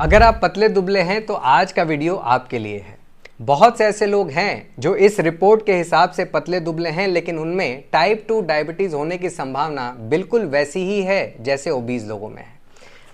अगर आप पतले दुबले हैं तो आज का वीडियो आपके लिए है। बहुत से ऐसे लोग हैं जो इस रिपोर्ट के हिसाब से पतले दुबले हैं, लेकिन उनमें टाइप 2 डायबिटीज होने की संभावना बिल्कुल वैसी ही है जैसे ओबीज लोगों में है।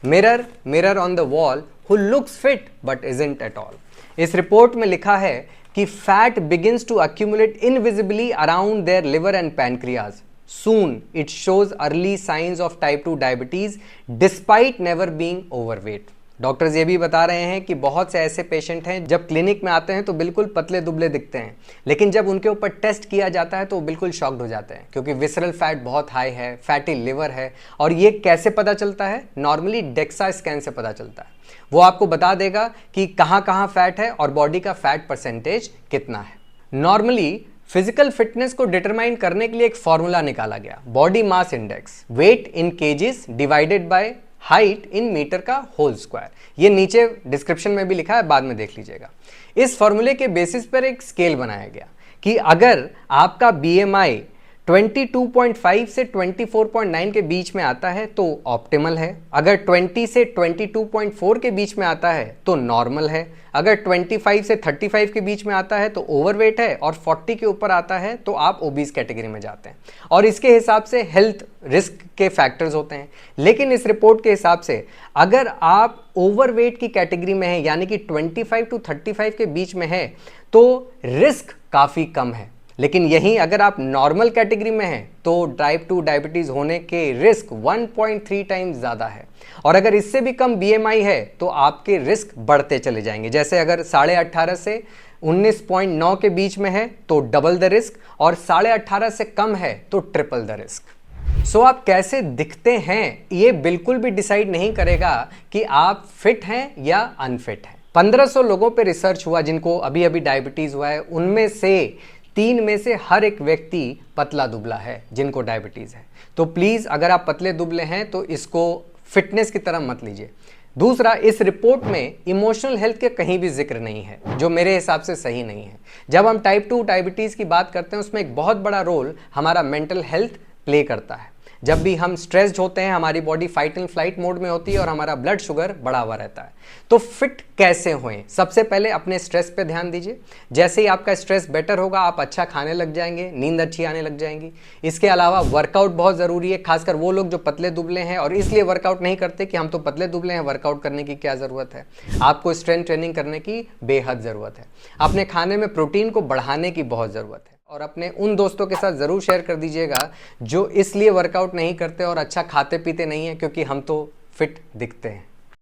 Mirror mirror on the wall who looks fit but isn't at all. इस रिपोर्ट में लिखा है कि fat begins to accumulate invisibly around their liver and pancreas. Soon it shows early signs of type 2 diabetes despite never being overweight। Doctors ये भी बता रहे हैं कि बहुत से ऐसे पेशेंट हैं जब क्लिनिक में आते हैं तो बिल्कुल पतले दुबले दिखते हैं, लेकिन जब उनके ऊपर टेस्ट किया जाता है तो वो बिल्कुल शॉक्ड हो जाते हैं क्योंकि विसरल फैट बहुत हाई है, फैटी लिवर है। और ये कैसे पता चलता है? नॉर्मली डेक्सा स्कैन से पता चलता है। वो आपको बता देगा कि कहाँ कहाँ फैट है और बॉडी का फैट परसेंटेज कितना है। नॉर्मली फिजिकल फिटनेस को डिटरमाइन करने के लिए एक फॉर्मूला निकाला गया, body mass index, weight in kgs divided by height in metre का होल स्क्वायर। ये नीचे डिस्क्रिप्शन में भी लिखा है, बाद में देख लीजिएगा। इस फॉर्मूले के बेसिस पर एक स्केल बनाया गया कि अगर आपका बीएमआई 22.5 से 24.9 के बीच में आता है तो ऑप्टिमल है, अगर 20 से 22.4 के बीच में आता है तो नॉर्मल है, अगर 25 से 35 के बीच में आता है तो ओवरवेट है, और 40 के ऊपर आता है तो आप ओबीज कैटेगरी में जाते हैं। और इसके हिसाब से हेल्थ रिस्क के फैक्टर्स होते हैं। लेकिन इस रिपोर्ट के हिसाब से अगर आप ओवरवेट की कैटेगरी में हैं, यानी कि 25 टू 35 के बीच में है, तो रिस्क काफ़ी कम है। लेकिन यहीं अगर आप नॉर्मल कैटेगरी में हैं तो टाइप 2 डायबिटीज होने के रिस्क 1.3 टाइम्स ज़्यादा है। और अगर इससे भी कम बीएमआई है तो आपके रिस्क बढ़ते चले जाएंगे। जैसे अगर 18.5 से 19.9 के बीच में है तो डबल द रिस्क, और 18.5 से कम है तो ट्रिपल द रिस्क। सो आप कैसे दिखते हैं ये बिल्कुल भी डिसाइड नहीं करेगा कि आप फिट हैं या अनफिट हैं। 1500 लोगों पर रिसर्च हुआ जिनको अभी अभी डायबिटीज हुआ है, उनमें से 3 में से हर एक व्यक्ति पतला दुबला है जिनको डायबिटीज है। तो प्लीज अगर आप पतले दुबले हैं तो इसको फिटनेस की तरह मत लीजिए। दूसरा, इस रिपोर्ट में इमोशनल हेल्थ के कहीं भी जिक्र नहीं है, जो मेरे हिसाब से सही नहीं है। जब हम टाइप 2 डायबिटीज की बात करते हैं उसमें एक बहुत बड़ा रोल हमारा मेंटल हेल्थ प्ले करता है। जब भी हम स्ट्रेस्ड होते हैं, हमारी body fight and flight mode में होती है और हमारा ब्लड शुगर बढ़ा हुआ रहता है। तो फिट कैसे होएं? सबसे पहले अपने स्ट्रेस पे ध्यान दीजिए। जैसे ही आपका स्ट्रेस बेटर होगा आप अच्छा खाने लग जाएंगे, नींद अच्छी आने लग जाएंगी। इसके अलावा वर्कआउट बहुत ज़रूरी है, खासकर वो लोग जो पतले दुबले हैं और इसलिए वर्कआउट नहीं करते कि हम तो पतले दुबले हैं, वर्कआउट करने की क्या ज़रूरत है। आपको स्ट्रेंथ ट्रेनिंग करने की बेहद ज़रूरत है। अपने खाने में प्रोटीन को बढ़ाने की बहुत ज़रूरत है। और अपने उन दोस्तों के साथ ज़रूर शेयर कर दीजिएगा जो इसलिए वर्कआउट नहीं करते और अच्छा खाते पीते नहीं हैं क्योंकि हम तो फिट दिखते हैं।